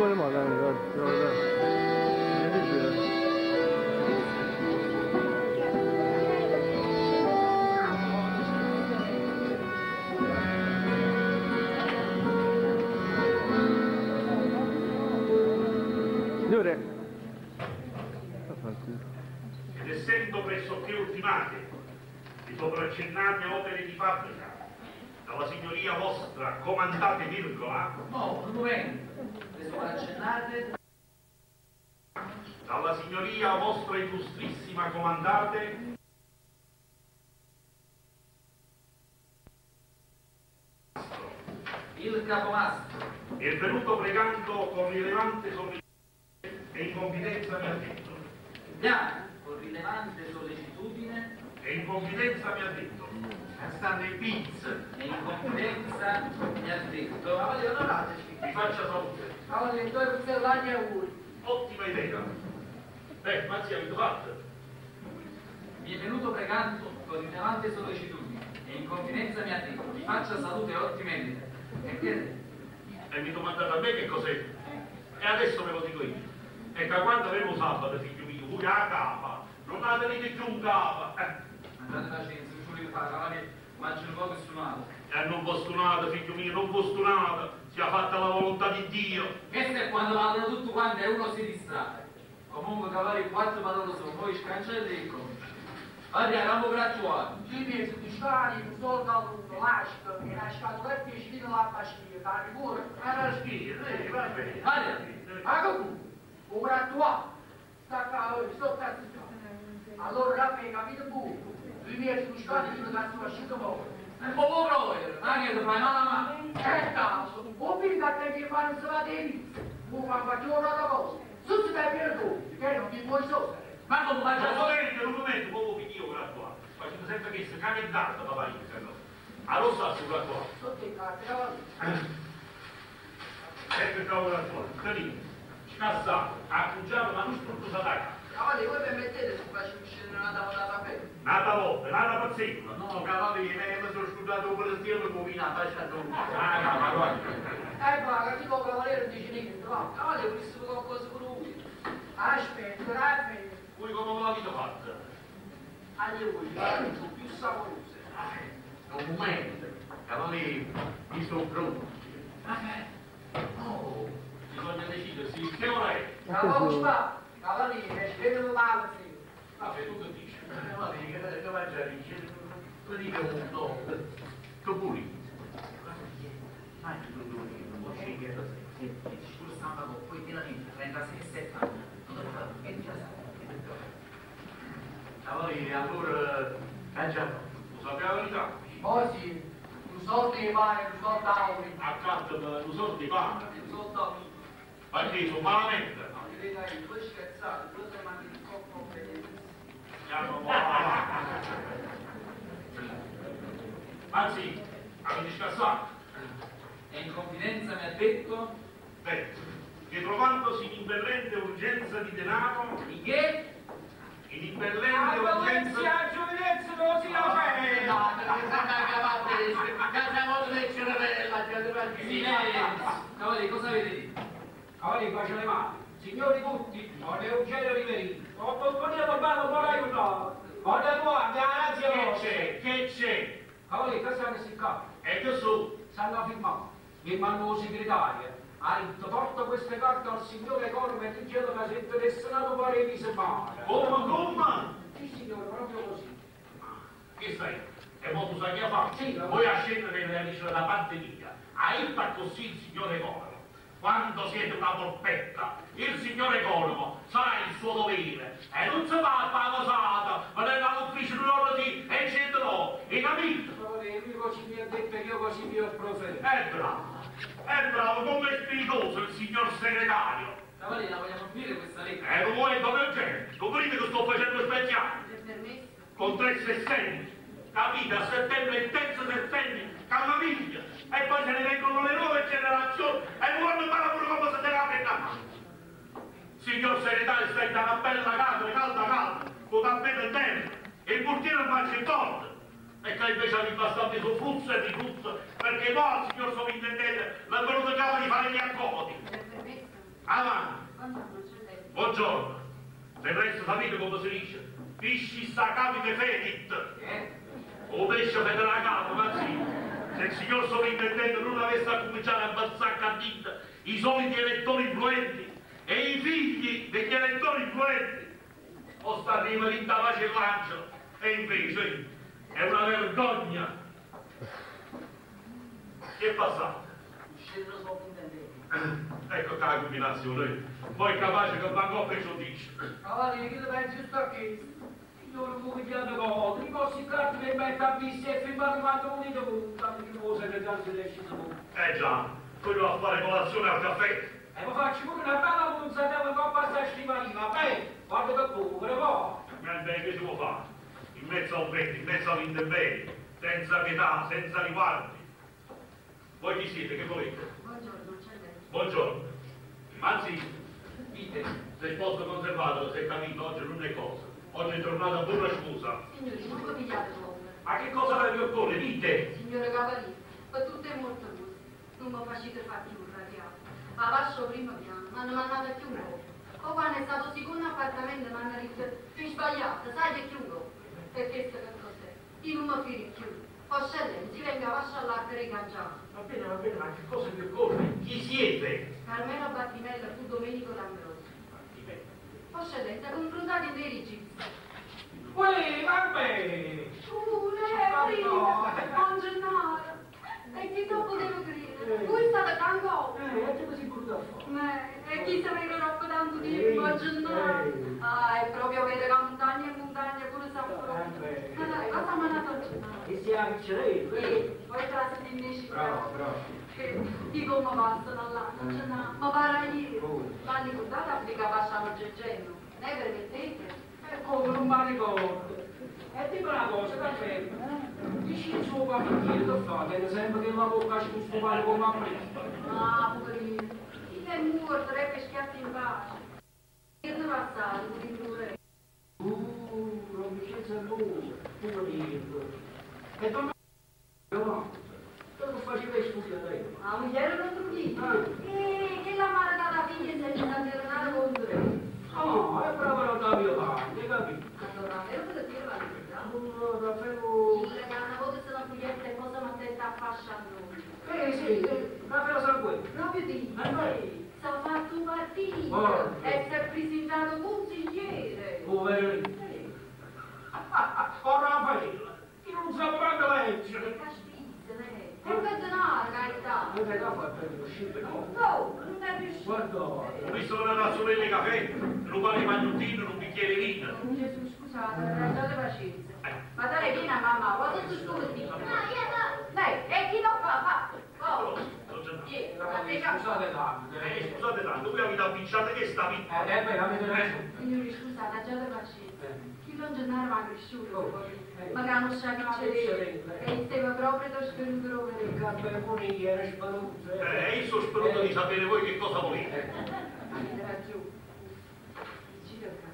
vuole male, guarda. Signore! Ed essendo pressoché ultimate le sopraccennate opere di fabbrica dalla signoria vostra comandate virgola... No, un momento. Le sopraccennate... Dalla signoria vostra illustrissima comandate... Il capomastro. È venuto pregando con rilevante sollecitudine e in confidenza mi ha detto. Già, con rilevante sollecitudine. E in confidenza mi ha detto. Stanno in pizza. E in confidenza mi ha detto. Cavaliere, onorateci. Vi faccia salute. Cavaliere, 2 puzzellani e auguri. Ottima idea. Ma zia, avete fatto? Mi è venuto pregando con rilevante sollecitudine. E in confidenza mi ha detto. Vi faccia salute e ottime idee. E che? E mi domandate a me che cos'è? E adesso ve lo dico io. E da quando avevo sabato, figlio mio, voi a capa, non la tenete più un capa. Andate pazienza, non ci fare, cavaliere, mangio un po' che suonato. E non può stunare, figlio mio, non può stunare, sia fatta la volontà di Dio. Questo è quando parlano tutto quanto e uno si distrae. Comunque, cavaliere, 4 parole sono, poi scancelli e incontri. Andiamo gratuati. Ci mesi di stare, un soldato, un lascio, e la scatoletta e ci viene la pastiglia, da rigore. Ma la schifo, va bene. Ma comunque, un gratuato, sta cavolo, sto cazzo. Allora, Raffa, capito buco? 2 mesi di stare, io cazzo asciutto poco. Un po' proprio, anche se fai male a mano. Caso, o mi da te che fanno se la devi, o quando faccio una cosa, su si dai perdoni, che non mi puoi sostenere. Ma come faccio solo? Un momento, come figlio gratuato. Facendo sempre che si candidato, papà, io, se no. Allora sta su gratuato. Sotto i cazzo, cavaliere. Ecco il cavolo gratuato. Tenino, scassato, appoggiato, ma non strutto satana. Cavaliere, voi permettete se faccio uscire una tavola da caffè? Nata volta, nata pazzesca. No, cavaliere, mi sono scusato per il cielo come in lasciato un po'. Ma guarda. Guarda, tipo cavaliere dice niente, va. Cavaliere, ho visto qualcosa per lui. Aspetta. Voi come l'avete fatta? Alle voi, sono più saporose. Un momento, cavaliere, mi sono pronto. Oh, bisogna decidersi. Che ora è? Cavaliere, scegliete la sì. Vabbè, tu che dici? Cavaliere, che vai a dire? Lo dico un po'. Tu pure. Ma tu non puoi scegliere. Scusa, Santa, poi finalmente 36,70. Cavaliere, allora, facciamo. Lo sapete la verità? Oh sì, un soldo di pane, un soldo auri. Accanto per un sordo di pane. Un soldo auri. Ma che sono malamente? No, ti vedo io, voi scherzate, però se mangi il coppo Andiamo Anzi, avete scassato? E in confidenza mi ha detto Beh, che trovandosi in impellente urgenza di denaro, di che? in impellente urgenza di... giovinezza non si Silenzio! Cavaliere, cosa avete detto? Cavaliere, qua c'è le mani. Signori tutti, non è un cielo riverito. Non posso parlare, non aiutato. Guarda qua, grazie a voi. Che c'è? Cavaliere, cosa ne si capo? E che su? Stanno a firmare. Firmando segretaria. Ha detto, porta queste carte al signore Corvo e dice che si è interessato pare di settimana. Come? Sì, signore, proprio così. Che stai? E mo tu sai che ha fatto? Sì, Voi a scendere nella lista da parte mia. A ilta così il signore Corvo. Quando siete una polpetta, il signore Corvo sa il suo dovere e non si fa a posata, venendo all'ufficio di loro di e scende no, hai capito? Cavaliere, lui così mi ha detto e io così mi ho proferito. È bravo, come è spiritoso il signor segretario. Cavaliere, la vogliamo finire questa lettera? Lo vuoi come c'è? Scoprite che sto facendo speciale. È permesso? Con 3 sessenni. Capite? A settembre il terzo sessenni, calmaviglia. E poi se ne vengono le nuove generazioni e non impara pure come si deve applicare. Signor segretario, stai da una bella casa, calda, con tappeto e terra. E il portiere mangia il torto. E che invece vi bastate su fruzzo e rifruzzo, perché poi, signor sovrintendente, l'è venuto capo di fare gli accomodi. È permesso? Avanti. Buongiorno. Del resto sapete come si dice? Pisci sta capite fedit. O pesce federa capo, ma sì. Se il signor sovrintendente non avesse a cominciare a abbassare a dita i soliti elettori influenti e i figli degli elettori influenti, o sta arriva lì da macellaggio. E invece è una vergogna. Che è passato? Ecco la combinazione. Poi capace che Bangkok e ci dice. Cavaliere, che pensi sta che? Signore, come vi hanno cose, i vostri carti che mette a vista e firmate quanto volete voi, che cosa che già si riesce Già, quello a fare colazione al caffè. E ma faccio pure una bella punzata con pasta scimarina, beh, guarda che pure, va. Beh, che si può fare? In mezzo a un vento, in mezzo all'intemperie, senza pietà, senza riguardi. Voi chi siete? Che volete? Buongiorno, c'è lei. Buongiorno. Anzi, dite, se il posto conservato, se è capito, oggi non è cosa. Oggi è giornata pura scusa. Signori, non vi pigliate paura. Ma che cosa vi occorre? Dite! Signore Cavaliere, per tutte è molto cose. Non mi facete fare più radiato. Ma lascio primo piano, mi hanno mandato più un po'. O quando è stato secondo appartamento mi hanno detto, più sbagliato, sai che più un po'. Per questo che cos'è? Io non mi fido più. O si venga a lasciare l'arte ricangiato. Va bene, ma che cosa vi occorre? Chi siete? Carmelo Battinella fu Domenico D'Ambrosio. Poscedenza, confrontate i veri gipsi. Uè, vabbè! Lei, buon Gennaro. E chi dopo devo credere? Voi state tanto. E come si può da fare? E chi sapeva troppo tanto di buon Gennaro? Ah, è proprio vero che montagna e montagna pure saprò. Ma dai, cosa mi ha dato a Gennaro? E si avvicinerete? Poi trasiti invece. Bravo. Tipo mi passano là, ma pare ieri. Ma ricordate a che passano Geggenno? Ne permettete? Come non mi ricordo. E dico una cosa, caffè. Dici il suo famiglia, che fa? Che sempre che la bocca ci sto fare come a presto. Ah, poverino. Chi è morto, è per schiatti in pace. Che ne passate, pure? Non mi c'è lui, poverino. E torna no. Cosa faceva studiare? Ah, mi ero contro che la madre dalla figlia si è andata a tornare contro lei. No, è proprio da violare, capito? Allora, ero per dire la verità. Allora, però... Il legame, voi sono figlietta e cosa mi attenta a fasciando. Sì, la fela sangue. Proprio di lei. Si è fatto partito Oh. e si è presentato consigliere. Poverino. Ora la facella. Io non so quando legge. Che caspizia, lei. E per denaro, carità. Non è da fare per uscire, no? No, non è riuscito. Guarda. Ho visto una tazzoletta di caffè, un pane magnutino, un bicchiere di vino. Gesù, scusate, abbiate pazienza. Ma dai, vieni a mamma, guarda tu scusi. Dai, e chi lo fa? Oh, Scusate tanto. Scusate tanto, voi avete appicciato che sta vita. Beh, avete ragione. signori, scusate, abbiate pazienza. Chi non Gennaro va cresciuto, magari non sa che c'è e stava proprio da sperutore. Il cappellone era sparuto. Io sono speruto di sapere voi che cosa volete. Avete ragione. Giro qua.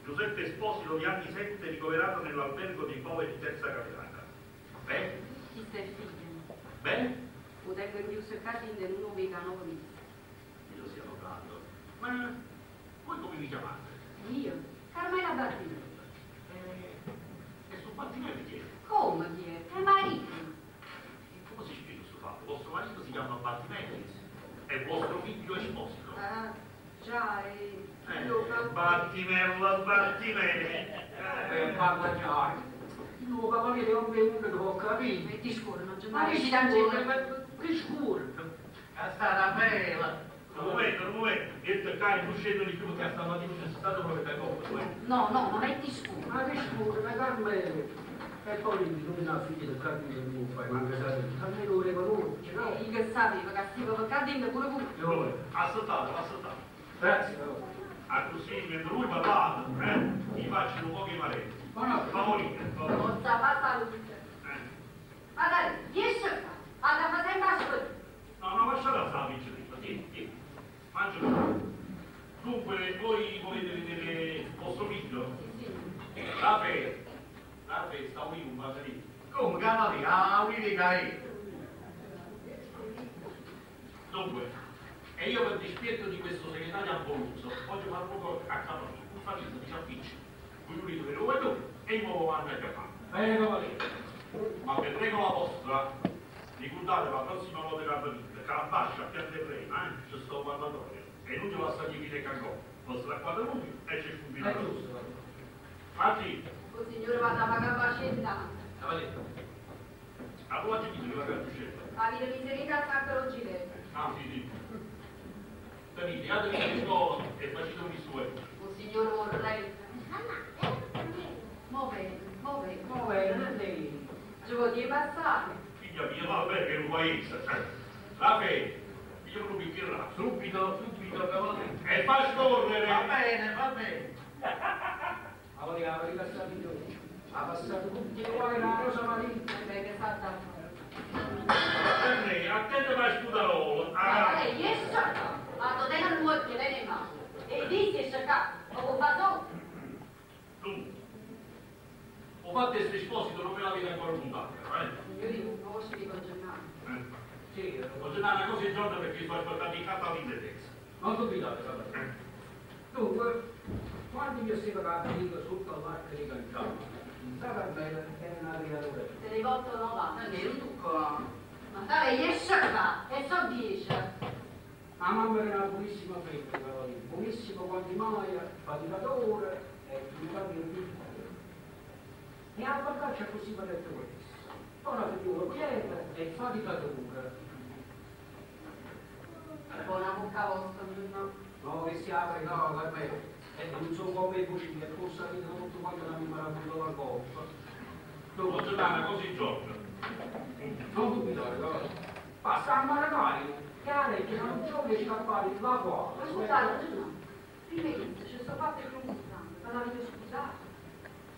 Giuseppe Esposito di anni 7 ricoverato nell'albergo dei poveri di terza camerata. Beh? Chi sta il figlio? Beh? Potremmo chiudere il casino di uno vegano con Io sia notato. Ma voi come vi chiamate? io? Carmela Battinelli. E su Battinelli chi è? Come chi è? È marito. Come si spiega questo fatto? Vostro marito si chiama Battinelli e vostro figlio Esposito. Ah, già, io proprio... Battinelli. Parla già. Il nuovo cavaliere è un venuto che può capire. E ti scorre, non c'è Ma mai che ci scuro, che scuro. È stata bella. Un momento, il cane non scende di più perché stamattina c'è stato proprio da coppa. No, non è ti scuro. Ma che scuro, ma Carmelo. E poi non mi dà figli del Carmelo che non fai, manca sapere. Carmelo lo riconosce, no? Io che sapevo che stivo per cadere pure pure. Dove? Ascoltate. Grazie, però. Ah, così, mentre lui parlava, gli faccio un po' che maretti. Favorite. Non sa fa salute. Ma dai, riesci a fare? Alla facendo ascolto. No, lasciate stare, Vice. Mangio. Dunque, voi volete vedere vostro figlio? La fe, stavo io un basalino. Come cavaliere? Ah, mi dica io. Dunque, e io per dispetto di questo segretario Ampoluzzo voglio fare proprio a capo mio, un famiglia di capisci, voi unite per voi e il nuovo vanno a chiamare. Bene, cavaliere. Ma per regola vostra, ricordate la prossima volta che avvenite, che la fascia a piante prima, c'è sto parlatorio, e non ce la sta di fine cagò, lo stracquate lui e c'è il È combinato. giusto. Infatti, O signore vada a pagare pazienza. Cavaliere. a tua ci dice la cartucetta. Avere miseria sacro gire. Ah, sì. Tenete, andate di scuola e facete un disueto. O signore vorrei. Muove. Lei. Ci vuoi dire passare? Figlia mia, va bene che non vuoi essere. La fede, io non mi tirerà. Subito, cavaliere. E fa scorrere. Va bene. Cavaliere, la verità sta di noi. Ha passato tutti uguali una rosa marina. Perché sa da. Attento a sputarolo. Ma lei è sciacca. Ma te non vuoi che lei ne ma. E dici sciacca. O fatto. Dunque, ho fatto questo esposito, non me l'avete ancora contato, Io non conosco di congennare. Sì, Ho giornato una cosa in giorno perché sto aspettando in casa all'indirizzo. non dubitate, cavaliere. Dunque, quando io stavo capendo sotto l'arca di Canciano, la Carmela era una creatura. Se ne volto 90. Che un tucco. Ma lei è sciacca. E so 10. La mamma era una buonissima femmina, cavaliere. Buonissima quanti mai, faticatore e giocava il figlio. E a guardarci così per detto questo. Ora figliuolo quieta e faticatore. Buona bocca vostra, no? No, che si apre, no, Carmela. E non so come i cucini, è corsa vita tutto quanto l'hanno imparato la coppa. Ho giornato una cosa in giorno. Non dubitare, cavaliere. Basta a maratare, che la legge non gioca e scappare la Ma quale. scusate, no. Prima ci sto fatto più un istante, ma l'avete scusato.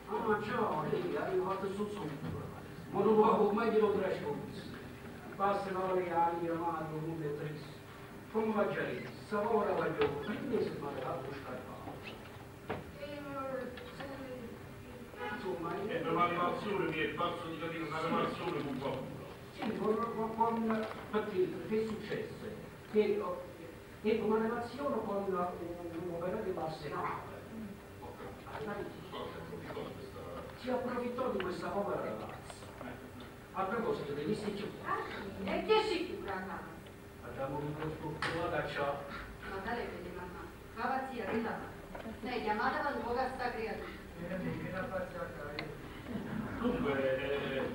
Ah, ciao, lì, avevo fatto sul subito. Ma non lo mai glielo trascorso. Basta che anni chiamato, non è triste. Come va già lì? Ora voglio, perché si fa la buscare? Insomma, E per un'animazione mi è parso di capire un'animazione con qualcuno. sì, perché che successe? Che ebbe una relazione con un operaio passionale. Si approfittò di questa povera ragazza. A proposito degli stessi E che sicura, cara? abbiamo avuto sfortuna da ciò. Ma dai, vedi, mamma. Ma pazzia, rilata. Lei chiamata per un po' a sta creatura. Dunque,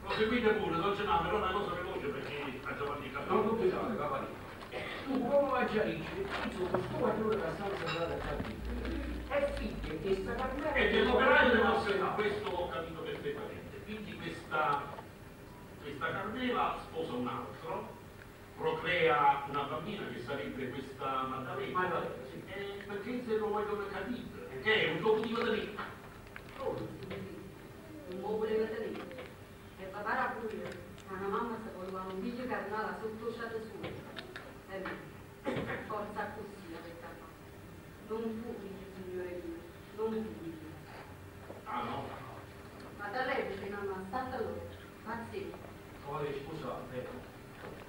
proseguite pure, non c'è nada, però una cosa veloce perché a Giovanni Non Capello. dubitare, cavaliere. Tu come vai già lì? Insomma, sto guardando la stanza della capita. È figlio che sta cambiando. E dell'operaio della sera, questo ho capito perfettamente. Quindi questa Carmela sposa un altro, procrea una bambina che sarebbe questa Maddalena. Maddalena, sì. Perché se lo vogliono capire? Che è un gioco di vedere. Un uomo voleva tenere. E papà era pure. Una mamma si voleva un figlio carnale sotto il ciato suo. E me, forza così avete fatto. Non fu figlio, signore mio. Non fu figlio. Ah no? Ma da lei fino a stata loro. Pazzesco. Cavaliere, scusate.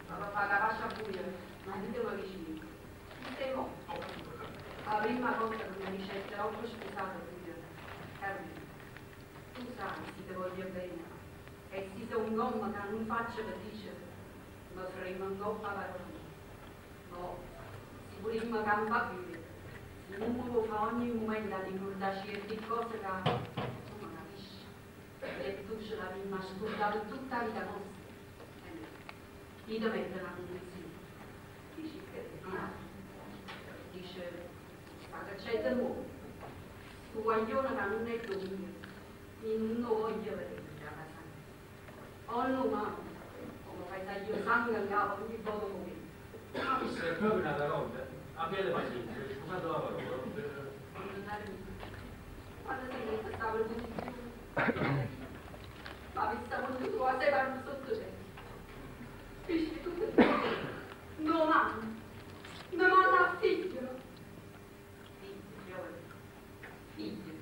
Ma papà capace a buio. Ma ditelo vicino. Sei morto. Ho capito, ho capito. La prima cosa che mi dice troppo scusato, Carmine, tu sai se ti voglio bene, e se sei un uomo che non faccio per dire, ma faremo un coppa parola. No, si vorremmo campa più, se non mi fa ogni momento di ricordarci certe cose che tu non capisci, e tu ce l'avevi ascoltato tutta la vita nostra. Io ti metto una condizione, dici che dice che c'è del mondo, tu guaglione che non è tuo mio, io non lo voglio vedere da casa. O non mano, come fai sai io sangue in capo ogni volta come me. Ma questa è proprio una parola. Abbiate pazienza, scusate la parola. Quando sei che stavo in posizione, ma mi stavo tutto a separare sotto te. Dici tu che non hanno, non hanno figlio. Figlio,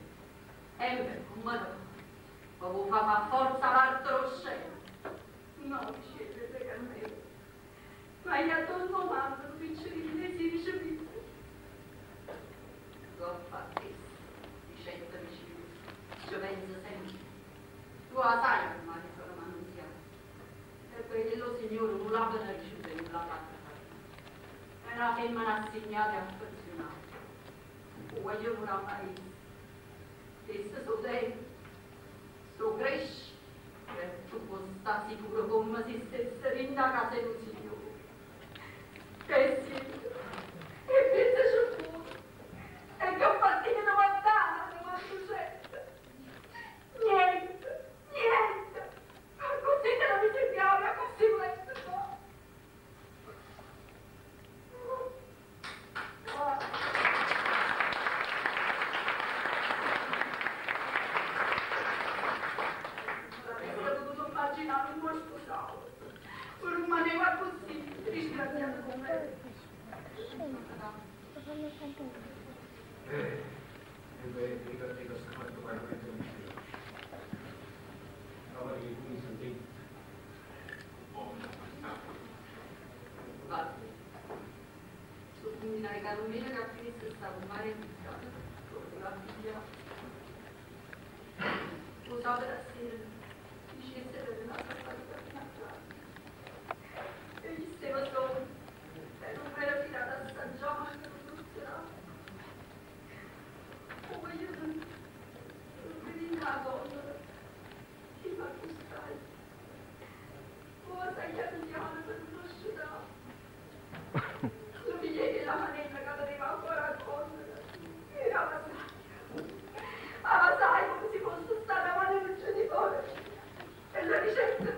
come no? Come fa forza l'altro scena? No, scende, la sai ormai, sono annunziata. E quello signore non l'ha beneficiuto in la casa. È una femmina assegnata e affezionata. Poi io non la mai vista. Questo so te, so cresci, e tu puoi stare sicuro come se stesse in una casa del signore. Che sì, e questo c'è pure. E che ho fatto in 90 anni, 97. Niente, niente. Così te la mi sembrava, così questo qua. Non può sposare, rimaneva così, disgraziato con me. Ricordate questo fatto veramente non c'è. Prova che tu mi senti. Guarda, su una ricadomina che a finisse stava un mare piccato, con la figlia. Usava la sera. Della fatica e gli stava solo e non era finata a assaggiare che non funzionava. Come io non vedi una donna che mi accustai cosa gli abbiamo per non asciugare lo pigliai la manetta che aveva ancora a correre era sai come si fosse stata male un genitore. E la ricetta,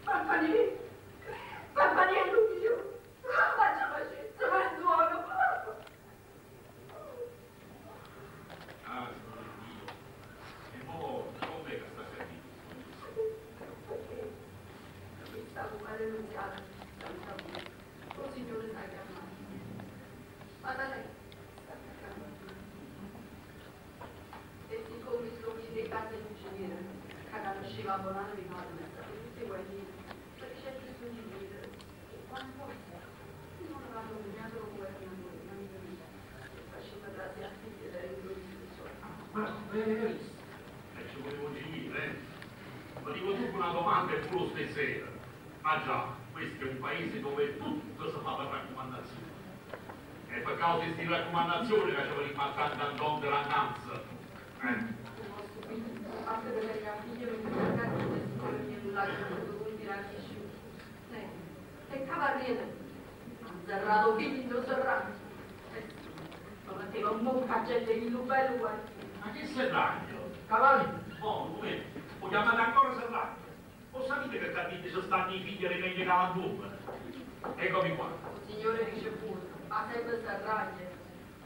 Pampaniello mio, faccia facezza, ma è buono. Ah, Dio, e mo' come che sta servindo? Perché stavo malenunciata, o signore sta chiamando. Vada lei, sta chiamando. E siccome sono in casa di ingegnere, che usciva a volare di mare, tutti quelli, perché c'è più su di me, quante volte non avevano begnato con quella non mi veniva, e faceva grazie a tutti ed era in discussione. Ma bene, Ci volevo dire, ma dico tu una domanda e tu lo stessera. Ma già, questo è un paese dove tutto si fa per raccomandazione. E per causa di queste raccomandazioni che ci venivano tanta donne dell'annanza. Parte delle figlie non mi cercate di scorrere nulla di tirarci su. E cavaliere, zerrato figlio zerrato. Non aveva un mucca gente in bello guarda. Ma che serraglio? cavalli. Oh, come? Lo chiamate ancora serraglio? O sapete che capite sono stati i figli che gli davano due? Eccomi qua. Signore ricevuto, ma sempre serraglio.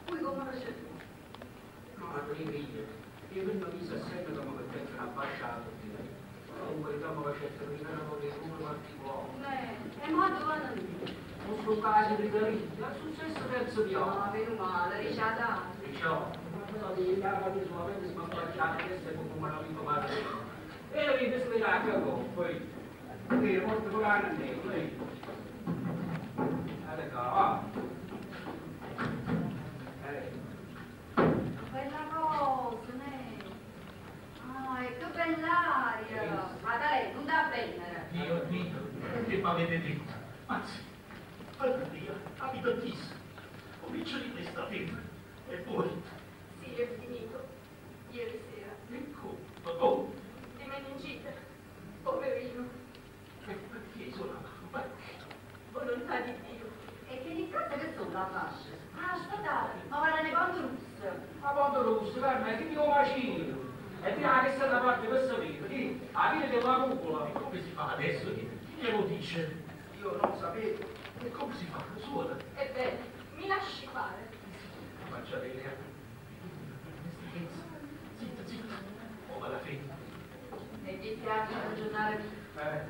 Poi come facete? No, ma per i figli. Io non mi sa sempre come per te una basciata. Comunque dopo facette prima di come particolare. E ma dove andate? Non sono casi preferiti, è successo terzo di No, ora. meno male, ricciata. Diciamo, sono di chiamati solamente smappacciati e sempre come una vita madre. E lo vedi spiegare a voi, poi, perché è molto grande, lei. Allora, va. Bella cosa, ne? Ah, e che bell'aria! Ma da lei, non da prendere. Dio, che mi avete detto? Anzi, guarda via, abitantissimo. Comincio di questa femmina. E poi, Sì, è finito. Ieri sera. ecco, ma come? Di meningite. Poverino. E perché sono? Volontà di Dio. E che di casa che sono la fascia? Ah, aspettate, ma guarda le bande russe. Ma quando lo usi, guarda, che ti macino. E prima che sta da parte questa vita, a fine della cupola. E come si fa adesso? Chi glielo dice? Io non sapevo. E come si fa? Suona? Ebbene, mi lasci fare. Faccia vedere. Zitta, zitta. Oh, ma la femmina. E ti piace ragionare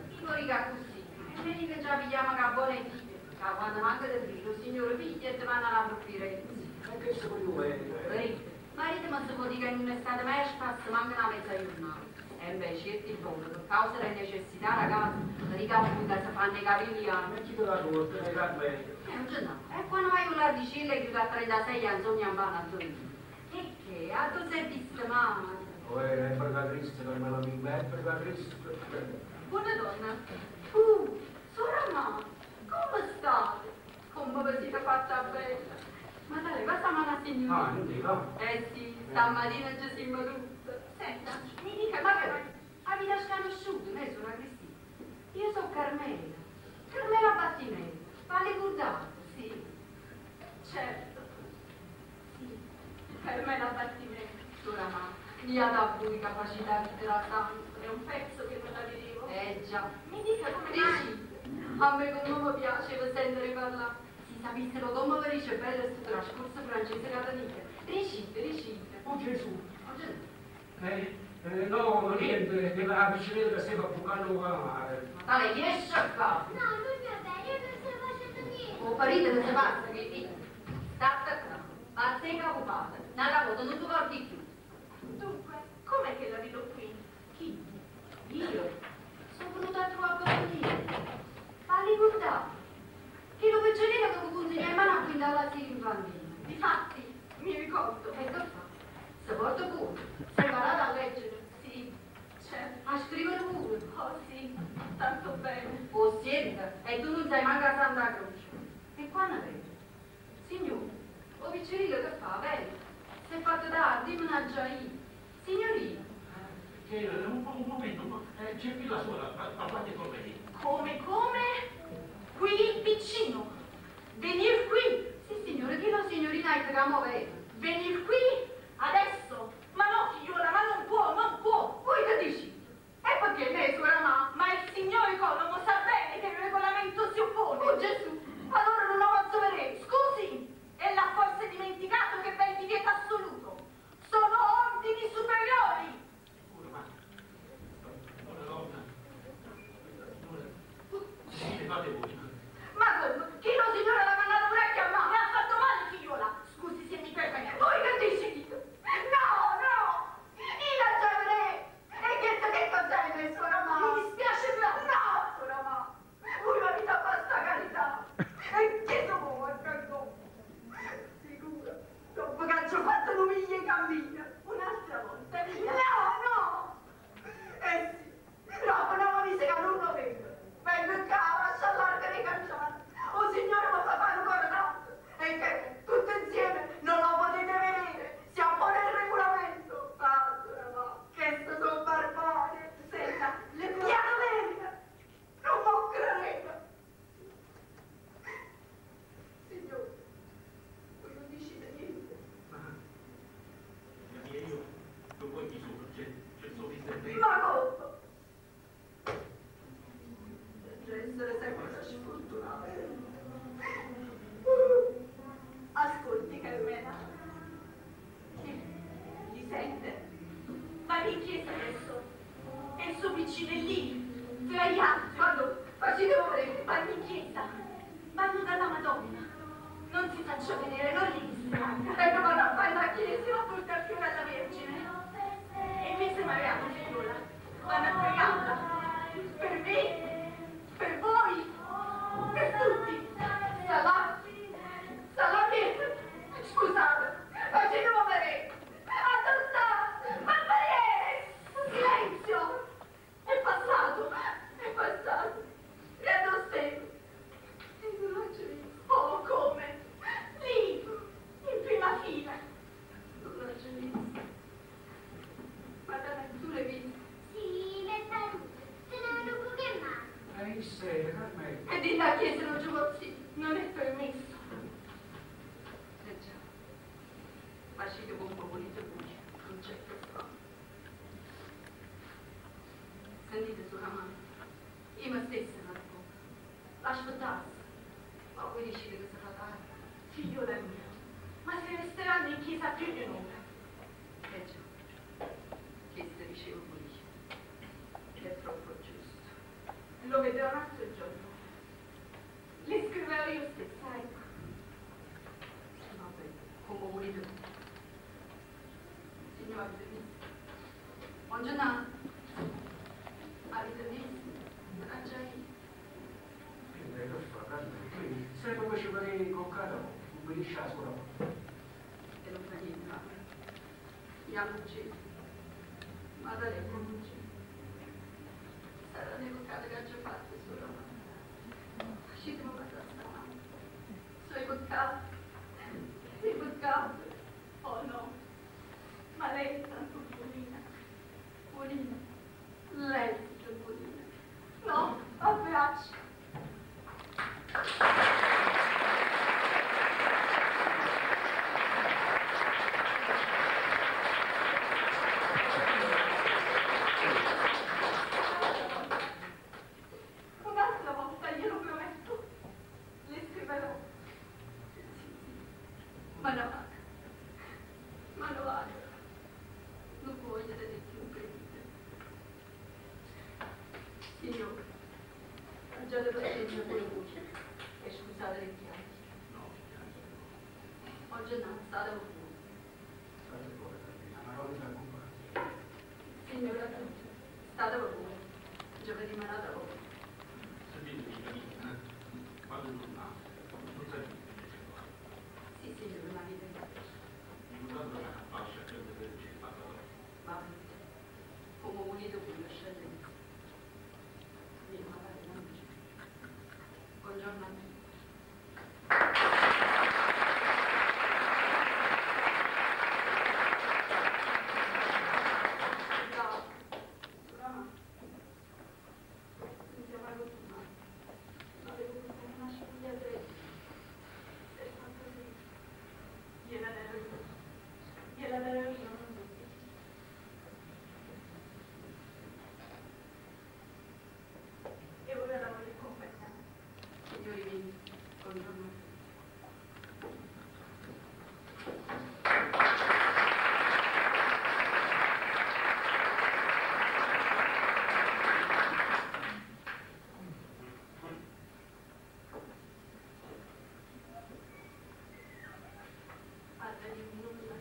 dico riga così. E vedi che già pigliamo che buone figlie. Che quando manca del filo, signore figlie, te vanno a provvedere. E che se vuoi Marito ma si può dire che in un'estate mai spazio manca una mezza giornata. E invece è il buono, per causa delle necessità ragazzi, riga appunto si fanno i capelli a... Ma chi te la torta, ne va bene. Non c'è no. E quando vai con l'ardicilla che chiude a 36 anni, sogna un panno a dormire. E che? A tu sei visto, mamma? Le impagatrici Cristo, Carmela mia, prega Cristo. Buona donna. Sorella, come state? Come vi siete fatta bella? Ma dai, questa mano signora. Ah, non dico. Sì, stamattina ci siamo tutte. Senta, mi dica, ma che avete sconosciuto, noi sono Cristina. Io sono Carmela. Carmela Battimento. Ma ricordate? Sì. Certo. Sì. Carmela Battimento. Sorella, mi ha dato di capacità di trattare. È un pezzo che non la vedevo. Già. Mi dica come mai? A me come mi piace sentire parlare. Si sapessero come vi ricevere questo trascorso francese catanico. Ricite. Oh Gesù. Oh Gesù. No, niente, che la bicicletta stava bucando a mare. Ma lei riesce a fare? No, non mi va bene, io non sto facendo niente. Oh, parite non si passa, che dico. State qua. Pazza e capopata. Una volta non ti porti più. Dunque, com'è che la vedo qui? Chi? Io? Sono venuta a trovare Paolino. Ma ricordate? Che lo peggiorino che vi consegna in mano a quinta all'asilo infantile. Difatti, mi ricordo. E che fa? Si porta pure. Sei imparata a leggere? Sì, certo. A scrivere pure? Oh sì, tanto bene. Oh, sienta, e tu non sai manco a Santa Croce. E qua ne vedi? Signore, oh piccerino che fa, vedi? Si è fatto tardi, mannaggia io. Signorina. Un momento, c'è qui la sola, parlate con lei. Come? Qui vicino? Venir qui? Sì, signore, chi la signorina è che la muovete? Venir qui? Adesso? Ma no, figliola, ma non può. Voi che dici? E perché lei, suora mamma? Ma il signore Economo sa bene che il regolamento si oppone. Oh Gesù, allora non lo posso vedere. Scusi, e l'ha forse dimenticato che bel divieto assoluto. Sono ordini superiori. Buona donna. Sì, fate voi. Ma come? Chi lo signore l'ha mandato pure a Mi chiamare? ha fatto male, figliola. Scusi se mi permette. Voi che dici? No, io la già vedere. E che cos'è questo, suora mamma? Mi dispiace proprio. No, suora mamma, voi avete basta carità. E che sono guardato? Sicuro, dopo che ci ho fatto un miglio e cammina. Un'altra volta, via. No! Sì, dopo non mi dice che non lo vedo. Vengo qua, lascia allargare i canciati. Oh signore, ma fa fare ancora tanto. E che tutto insieme non lo potete vedere. Siamo nel regolamento. Ah, ma che sono barbari. Senta, le Piano Verga! Non può credere! Signore, voi non dicete niente. Io non vuoi chi sono, c'è solo il servente. Ma cosa? Deve essere sempre una sfortunata. ascolti, Carmela. Li sente? Va in chiesa adesso. E il suo piccino è lì, tra gli altri. Quando facete vedere, Va in chiesa. Vanno dalla Madonna. Non si faccia vedere, non li distragga. e come non fai la chiesa? Si va a portare più alla Vergine. E invece Mariano, figliola, vanno a pregarla. Per me, per voi, per tutti. Sta là dietro. Scusate, facete vedere. Dove sta? Ma Silenzio! è passato. E dove sei? E non l'ho già visto. Oh, come? Lì, in prima fila. Non l'ho già visto. Madonna, tu l'hai visto? Sì, le salute. Se ne vedo più che mai. Sera, Carmela. E di la chiesa non giocò sì. Non è permesso. Già. Facete con un po' di voce. Non c'è che fare. Sentite sulla mano. Io me stessa la dico. Aspettate. Ma voi dicete che si fa tardi. Figliola mia, ma se resteranno in chiesa più di un'ora. Già. Che si diceva pure. È troppo giusto. Lo vedrò un altro giorno. Le scriverò io stessa, ecco. Vabbè, come volete. Signore, avete visto? Buongiorno. Avete visto? Già io. Che fa, Carmela? Se come ci vedete coccato, non mi dice la sola. E non fa niente, ma io non c'è. Ma Guarda le conduce. Sarà l'educato che ha già fatto solo. Uscitemo per la strada. Sono peccato. Sei peccato. Oh no. Ma lei è tanto buonina. Buonina. Lei è tanto buonina. No, a piace. Un'altra volta, glielo prometto, le scriverò. Ma no, non voglio vedere più credite. Signore, già devo sentire pure voce e scusate le pianti. Oggi non state con voi. Signora, state con voi. Giovedì manata con voi. Sì, signore, ma mi tengo. Va bene. Come unito con lo scegliere. Vieni magari non dice. Buongiorno a me. E ora la voglio accompagnare. Signori miei, buongiorno. Altra di nulla.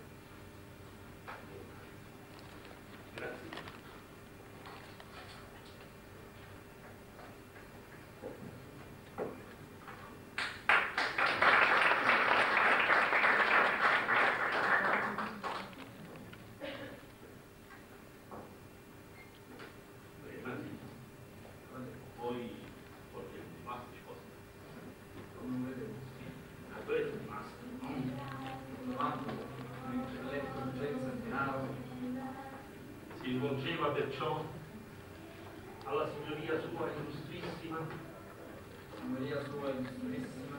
Poi qualche rimasto risposta. Non vedevo. A dove è rimasto? Si rivolgeva perciò alla signoria sua illustrissima, Signoria sua illustrissima,